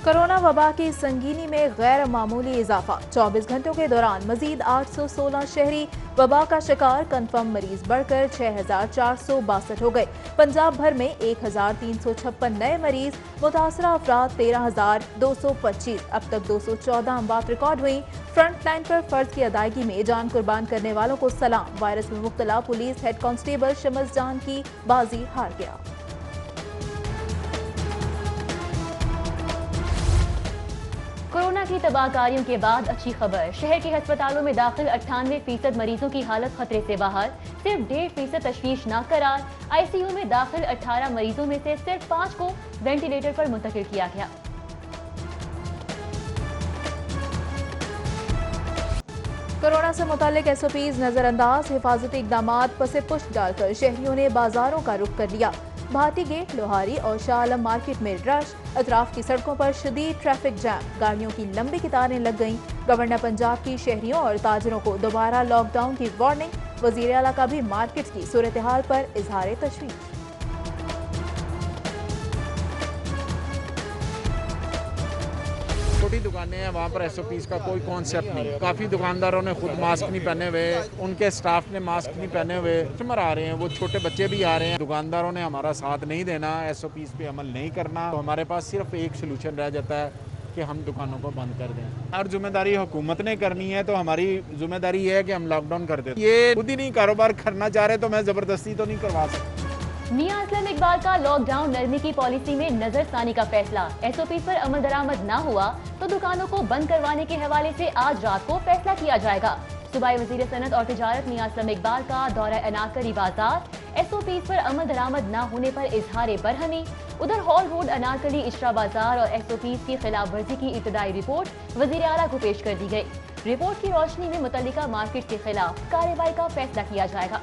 Corona वबा की संगीनी में गैर मामूली इजाफा। 24 घंटों के दौरान मजीद 816 शहरी वबा का शिकार। कन्फर्म मरीज बढ़कर 6462 हो गए। पंजाब भर में 1356 नए मरीज। मुतासरा अफराद 13225। अब तक 214 अमवात रिकॉर्ड हुई। फ्रंट लाइन पर फर्ज की अदायगी में जान कुर्बान करने वालों को सलाम। वायरस में मुब्तला पुलिस हेड कांस्टेबल शमस जान की बाजी हार गया। कोरोना की तबाहकारियों के बाद अच्छी खबर। शहर के अस्पतालों में दाखिल 98% मरीजों की हालत खतरे से बाहर। सिर्फ 1.5% तशवीशनाक करार। आईसीयू में दाखिल 18 मरीजों में से सिर्फ 5 को वेंटिलेटर पर मुंतकिल किया गया। कोरोना से मुतालिक एसओपीज नजरअंदाज। हिफाजती इकदाम पसे पुष्ट डालकर शहरियों ने बाजारों का रुख कर लिया। भाटी गेट, लोहारी और शाह आलम मार्केट में रश। अतराफ की सड़कों पर शदीद ट्रैफिक जैम। गाड़ियों की लंबी कतारें लग गईं। गवर्नर पंजाब की शहरियों और ताजरों को दोबारा लॉकडाउन की वार्निंग। वजीर आला का भी मार्केट की सूरत हाल पर इजहार तशवीश। छोटी दुकानें हैं, वहाँ पर एसओपीज का कोई कॉन्सेप्ट नहीं। काफ़ी दुकानदारों ने खुद मास्क नहीं पहने हुए, उनके स्टाफ ने मास्क नहीं पहने हुए। कस्टमर आ रहे हैं, वो छोटे बच्चे भी आ रहे हैं। दुकानदारों ने हमारा साथ नहीं देना, एसओपीज पे अमल नहीं करना। तो हमारे पास सिर्फ एक सोल्यूशन रह जाता है कि हम दुकानों को बंद कर दें। और जिम्मेदारी हुकूमत ने करनी है, तो हमारी जिम्मेदारी ये है कि हम लॉकडाउन कर दें। ये खुद ही नहीं कारोबार करना चाह रहे तो मैं ज़बरदस्ती तो नहीं करवा सकता। मियां असलम इकबाल का लॉकडाउन नरमी की पॉलिसी में नजरसानी का फैसला। एसओपी पर अमल दरामद न हुआ तो दुकानों को बंद करवाने के हवाले से आज रात को फैसला किया जाएगा। सूबाई वजीर सनत और तिजारत मियां असलम इकबाल का दौरा अनाकरी बाजार। एसओपी पर अमल दरामद न होने पर इजहार बरहमी। उधर हॉल रोड अनारकली इशरा बाजार और एसओपी की खिलाफ वर्जी की इब्तदाई रिपोर्ट वजीर आला को पेश कर दी गई। रिपोर्ट की रोशनी में मुतल्लिका मार्केट के खिलाफ कार्रवाई का फैसला किया जाएगा।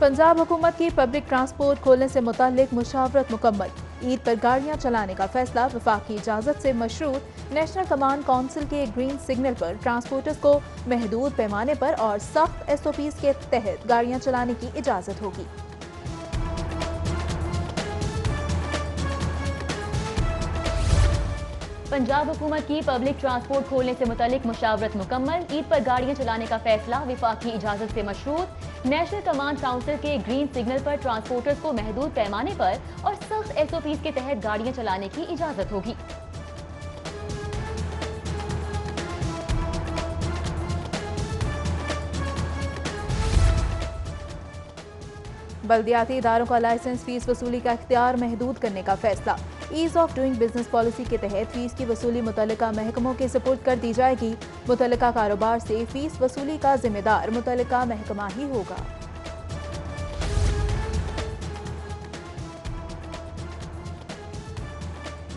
पंजाब हुकूमत की पब्लिक ट्रांसपोर्ट खोलने से मुताल्लिक मुशावरत मुकम्मल। ईद पर गाड़ियां चलाने का फैसला वफाकी इजाजत से मशरूत। नेशनल कमांड काउंसिल के ग्रीन सिग्नल पर ट्रांसपोर्टर्स को महदूद पैमाने पर और सख्त एसओपीज के तहत गाड़ियां चलाने की इजाजत होगी। पंजाब हुकूमत की पब्लिक ट्रांसपोर्ट खोलने से मुतालिक मुशावरत मुकम्मल। ईद पर गाड़ियां चलाने का फैसला वफाकी इजाजत से मशरूत। नेशनल कमांड काउंसिल के ग्रीन सिग्नल पर ट्रांसपोर्टर्स को महदूद पैमाने पर और सख्त एसओपीज के तहत गाड़ियां चलाने की इजाजत होगी। बल्दियाती इदारों का लाइसेंस फीस वसूली का इख्तियार महदूद करने का फैसला। Ease of doing business policy के तहत फीस की वसूली मुतल्लिका महकमों के सुपुर्द कर दी जाएगी। मुतल्लिका कारोबार से फीस वसूली का जिम्मेदार मुतल्लिका महकमा ही होगा।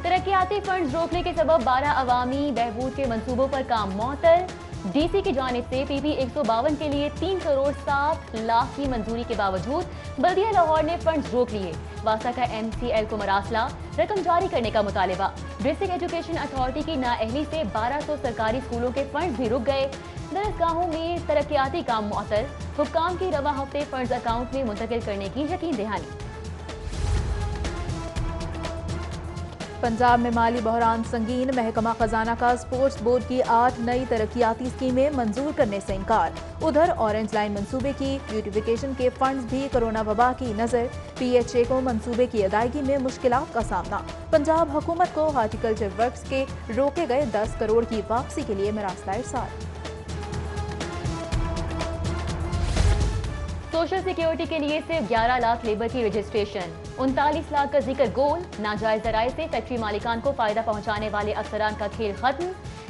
तरक्याती फंड रोकने के सबब 12 अवामी बहबूद के मंसूबों पर काम मअतल। डीसी की जानिब से पीपी 152 के लिए 3 करोड़ 7 लाख की मंजूरी के बावजूद बल्दिया लाहौर ने फंड रोक लिए। वासा का MCL को मरासला, रकम जारी करने का मुतालिबा। डिस्ट्रिक्ट एजुकेशन अथॉरिटी की नाअहली से 1200 सरकारी स्कूलों के फंड भी रुक गए। दरसगाहों में तरक्याती काम मुअत्तल। हुक्काम की रवा हफ्ते फंड अकाउंट में मुंतकिल करने की यकीन दहानी। पंजाब में माली बहरान संगीन। महकमा खजाना का स्पोर्ट्स बोर्ड की 8 नई तरक्याती स्कीमें मंजूर करने से इनकार। उधर ऑरेंज लाइन मंसूबे की ब्यूटिफिकेशन के फंड्स भी कोरोना वबा की नजर। PHA को मंसूबे की अदायगी में मुश्किलात का सामना। पंजाब हुकूमत को हार्टिकल्चर वर्क्स के रोके गए 10 करोड़ की वापसी के लिए मरासला इरसाल। सोशल सिक्योरिटी के लिए सिर्फ 11 लाख लेबर की रजिस्ट्रेशन। 39 लाख का जिक्र गोल। नाजायज जराये से फैक्ट्री मालिकान को फायदा पहुंचाने वाले अफसरान का खेल खत्म।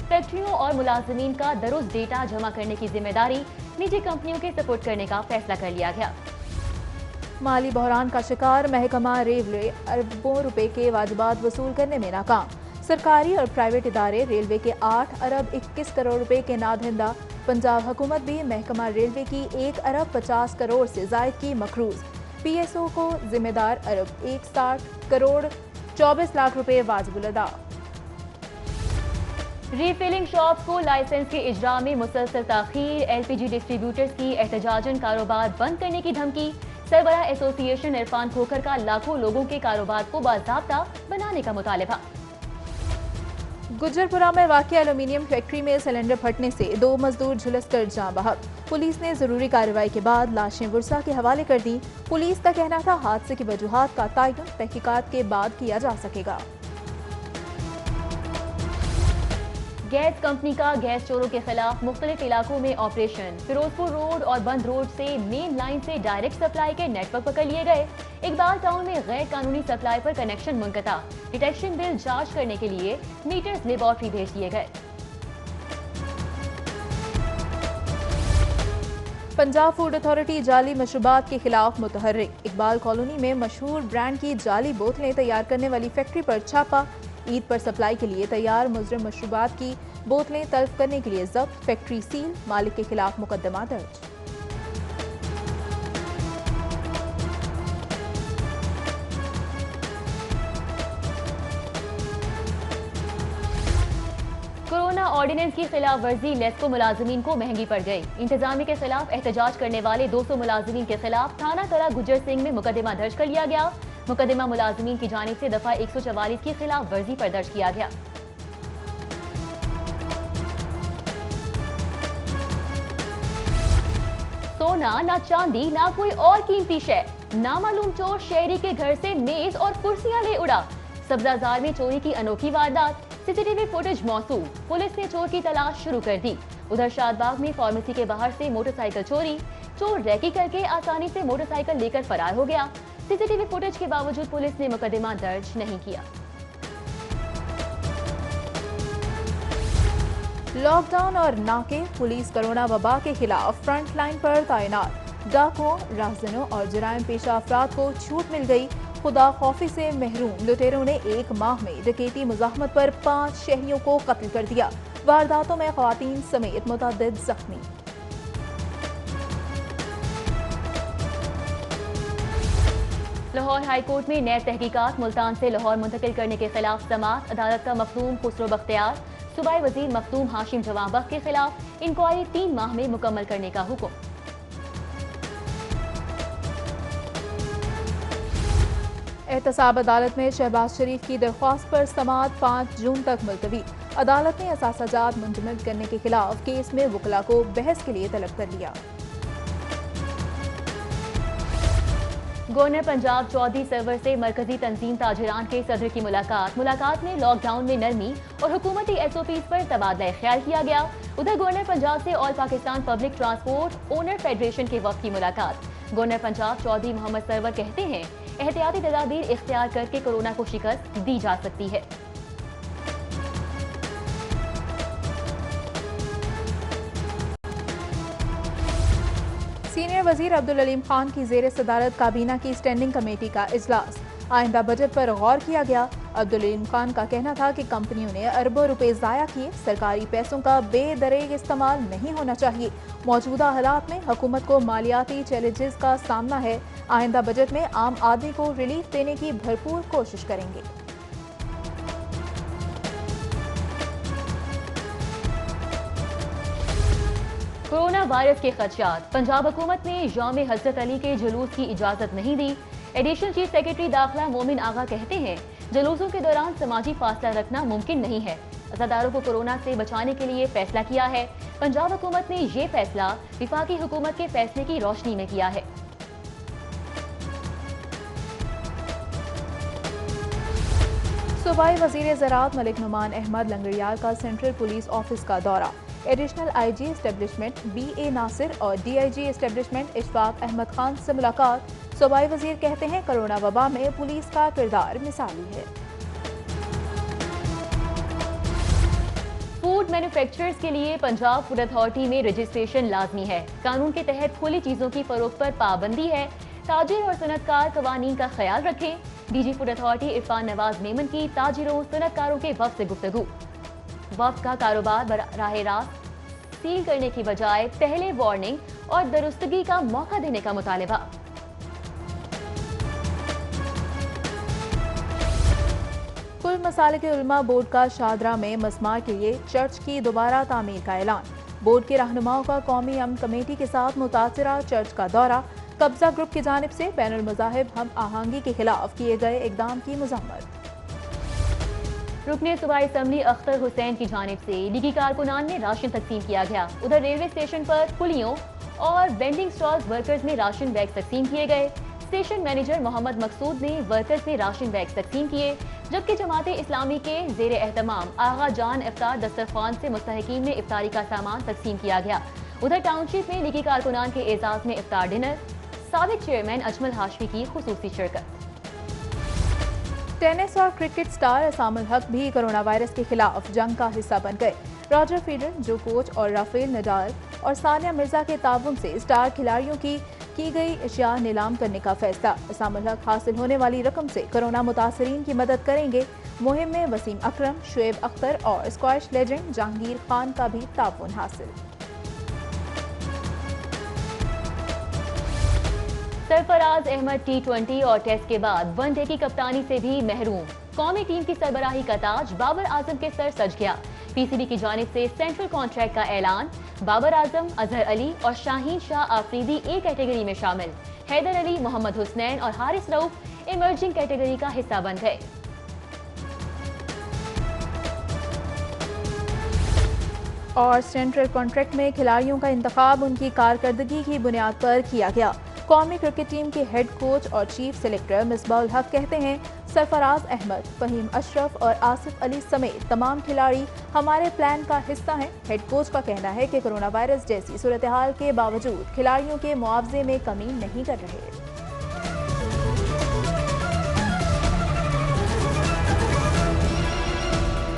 फैक्ट्रियों और मुलाजमीन का दरुस्त डेटा जमा करने की जिम्मेदारी निजी कंपनियों के सपोर्ट करने का फैसला कर लिया गया। माली बहरान का शिकार महकमा रेलवे अरबों रुपए के वाजिबात वसूल करने में नाकाम। सरकारी और प्राइवेट इदारे रेलवे के 8 अरब 21 करोड़ रुपए के नादहिंदा। पंजाब हुकूमत भी महकमा रेलवे की 1 अरब 50 करोड़ से जायद की मकरूज। PSO को जिम्मेदार अरब 61 करोड़ 24 लाख रुपए वाजिबुल अदा। रीफिलिंग शॉप को लाइसेंस के इजरा में मुसलसल ताखीर। LPG डिस्ट्रीब्यूटर्स की एहतजाजन कारोबार बंद करने की धमकी। सरबराह एसोसिएशन इरफान खोखर का लाखों लोगों के कारोबार को बाज़ाब्ता बनाने का मुतालिबा। गुजरपुरा में वाक़ एल्यूमीनियम फैक्ट्री में सिलेंडर फटने से 2 मजदूर झुलसकर जान बहक। पुलिस ने जरूरी कार्रवाई के बाद लाशें वर्सा के हवाले कर दी। पुलिस का कहना था हादसे की वजूहात का तयन तहकीकात के बाद किया जा सकेगा। गैस कंपनी का गैस चोरों के खिलाफ मुख्तलिफ इलाकों में ऑपरेशन। फिरोजपुर रोड और बंद रोड से मेन लाइन से डायरेक्ट सप्लाई के नेटवर्क पकड़ लिए गए। इकबाल टाउन में गैर कानूनी सप्लाई पर कनेक्शन मुनक़ता। डिटेक्शन बिल जांच करने के लिए मीटर्स लेबॉर्ट्री भेज दिए गए। पंजाब फूड अथॉरिटी जाली मशरूबात के खिलाफ मुतहर्रिक। इकबाल कॉलोनी में मशहूर ब्रांड की जाली बोतलें तैयार करने वाली फैक्ट्री पर छापा। ईद पर सप्लाई के लिए तैयार मुजरिम मशरूबात की बोतलें तल्फ करने के लिए जब्त। फैक्ट्री सील, मालिक के खिलाफ मुकदमा दर्ज। कोरोना ऑर्डिनेंस की खिलाफ वर्जी लेस्को मुलाजमीन को महंगी पड़ गई। इंतजामी के खिलाफ एहतजाज करने वाले 200 मुलाजमीन के खिलाफ थाना कला गुज्जर सिंह में मुकदमा दर्ज कर लिया गया। मुकदमा मुलाजमीन की जानिब से दफा 144 की खिलाफ वर्जी पर दर्ज किया गया। सोना ना चांदी ना कोई और कीमती शय। नामालूम चोर शहरी के घर से मेज और कुर्सियां ले उड़ा। सब्जाजार में चोरी की अनोखी वारदात। CCTV footage मौसूल। पुलिस ने चोर की तलाश शुरू कर दी। उधर शादबाग में फार्मेसी के बाहर से मोटरसाइकिल चोरी। चोर रैकी करके आसानी से मोटरसाइकिल लेकर फरार हो गया। सीसीटीवी फुटेज के बावजूद पुलिस ने मुकदमा दर्ज नहीं किया। लॉकडाउन और नाके, पुलिस कोरोना वबा के खिलाफ फ्रंट लाइन पर तैनात। डाकुओं, राहजनों और जराइम पेशा अफराद को छूट मिल गई। खुदा खौफी से महरूम लुटेरों ने 1 माह में डकैती मुज़ाहमत पर 5 शहरियों को कत्ल कर दिया। वारदातों में ख़वातीन समेत मुतअद्दिद जख्मी। लाहौर हाई कोर्ट में नए तहकीकात। मुल्तान से लाहौर मुंतकिल करने के खिलाफ समाअत। अदालत का मखदूम खुसरो बख्तियार, सूबाई वजीर मखदूम हाशिम जवाबख के खिलाफ इंक्वायरी 3 माह में मुकम्मल करने का हुक्म। एहतसाब अदालत में शहबाज शरीफ की दरख्वास्त पर समाअत 5 जून तक मुलतवी। अदालत ने असासाजात मुंजमद करने के खिलाफ केस में वकला को बहस के लिए तलब कर लिया। गवर्नर पंजाब चौधरी सरवर से मरकजी तंजीम ताजिरान के सदर की मुलाकात में लॉकडाउन में नरमी और हुकूमती SOPs पर तबादला ख्याल किया गया। उधर गवर्नर पंजाब से all Pakistan public transport owner federation के वक्त की मुलाकात। गवर्नर पंजाब चौधरी मोहम्मद सरवर कहते हैं एहतियाती तदाबीर इख्तियार करके कोरोना को शिकस्त दी जा सकती है। सीनियर वजीर अब्दुल अलीम खान की ज़ेर सदारत काबीना की स्टैंडिंग कमेटी का इजलास। आइंदा बजट पर गौर किया गया। अब्दुल अलीम खान का कहना था कि कंपनियों ने अरबों रुपए ज़ाया किए। सरकारी पैसों का बेदरेग इस्तेमाल नहीं होना चाहिए। मौजूदा हालात में हुकूमत को मालियाती चैलेंजेस का सामना है। आइंदा बजट में आम आदमी को रिलीफ देने की भरपूर कोशिश करेंगे। कोरोना वायरस के खदशात। पंजाब हुकूमत ने यौम हजरत अली के जुलूस की इजाजत नहीं दी। एडिशनल चीफ सेक्रेटरी दाखिला मोमिन आगा कहते हैं जुलूसों के दौरान समाजी फासला रखना मुमकिन नहीं है। अज़ादारों को कोरोना से बचाने के लिए फैसला किया है। पंजाब हुकूमत ने ये फैसला विफाकी हुकूमत के फैसले की रोशनी में किया है। सूबाई वजीर ज़राअत मलिक नुमान अहमद लंगड़ियाल का सेंट्रल पुलिस ऑफिस का दौरा। Additional IG establishment BA Nasir और DIG एस्टेब्लिशमेंट इशफाक अहमद खान से मुलाकात। सूबाई वजीर कहते हैं कोरोना वबा में पुलिस का किरदार मिसाली है। फूड मैन्युफैक्चरर्स के लिए पंजाब फूड अथॉरिटी में रजिस्ट्रेशन लाजमी है। कानून के तहत खुली चीजों की फरोख्त पर पाबंदी है। ताजिर और सनतकार कवानीन का ख्याल रखें। DG food authority Irfan Nawaz Memon की ताजिरों सनतकारों के वफ्द से गुफ्तगू। वफ्द का कारोबार राह रास्त सील करने की बजाय पहले वार्निंग और दुरुस्तगी का मौका देने का मुतालिबा। कुल मसालिक उलमा बोर्ड का शादरा में मस्मा के लिए चर्च की दोबारा तामीर का ऐलान। बोर्ड के रहनुमाओं का कौमी अमन कमेटी के साथ मुतासिरा चर्च का दौरा। कब्जा ग्रुप की जानिब से बैनुल मज़ाहिब हम आहंगी के खिलाफ किए गए इकदाम की मज़म्मत। रुकने सूबाई असम्बली अख्तर हुसैन की जानिब से लीगी कारकुनान में राशन तकसीम किया गया। उधर रेलवे स्टेशन पर पुलियों और वेंडिंग स्टॉल्स वर्कर्स में राशन बैग तकसीम किए गए। स्टेशन मैनेजर मोहम्मद मकसूद ने वर्कर्स में राशन बैग तकसीम किए, जबकि जमाते इस्लामी के जेर एहतमाम आगा जान इफ्तार दस्तरखान से मुस्तहिकीन में इफ्तारी का सामान तकसीम किया गया। उधर टाउनशिप में लीगी कारकुनान के एजाज में इफ्तार डिनर, साबिक चेयरमैन अजमल हाशमी की खुसूसी शिरकत। टेनिस और क्रिकेट स्टार असामुल हक भी कोरोना वायरस के खिलाफ जंग का हिस्सा बन गए। रॉजर फेडरर, जोकोविच और राफेल नडाल और सानिया मिर्जा के ताउन से स्टार खिलाड़ियों की गई अशिया नीलाम करने का फैसला। असामुल हक हासिल होने वाली रकम से कोरोना मुतासरीन की मदद करेंगे। मुहिम में वसीम अकरम, शुएब अख्तर और स्क्वैश लेजेंड जहांगीर खान का भी ताउन हासिल। सरफराज अहमद T20 और टेस्ट के बाद वनडे की कप्तानी से भी महरूम। कौमी टीम की सरबराही का ताज बाबर आजम के सर सज गया। पीसीबी की जानिब से सेंट्रल कॉन्ट्रैक्ट का ऐलान। बाबर आजम, अजहर अली और शाहीन शाह आफरीदी ए कैटेगरी में शामिल। हैदर अली, मोहम्मद हुसनैन और हारिस रऊफ इमर्जिंग कैटेगरी का हिस्सा बन गए। और सेंट्रल कॉन्ट्रैक्ट में खिलाड़ियों का इंतखाब उनकी कारकर्दगी की बुनियाद पर किया गया। कौमी क्रिकेट टीम के हेड कोच और चीफ सेलेक्टर मिसबाउल हक कहते हैं, सरफराज अहमद, फहीम अशरफ और आसिफ अली समेत तमाम खिलाड़ी हमारे प्लान का हिस्सा हैं। हेड कोच का कहना है कि कोरोना वायरस जैसी सूरत हाल के बावजूद खिलाड़ियों के मुआवजे में कमी नहीं कर रहे।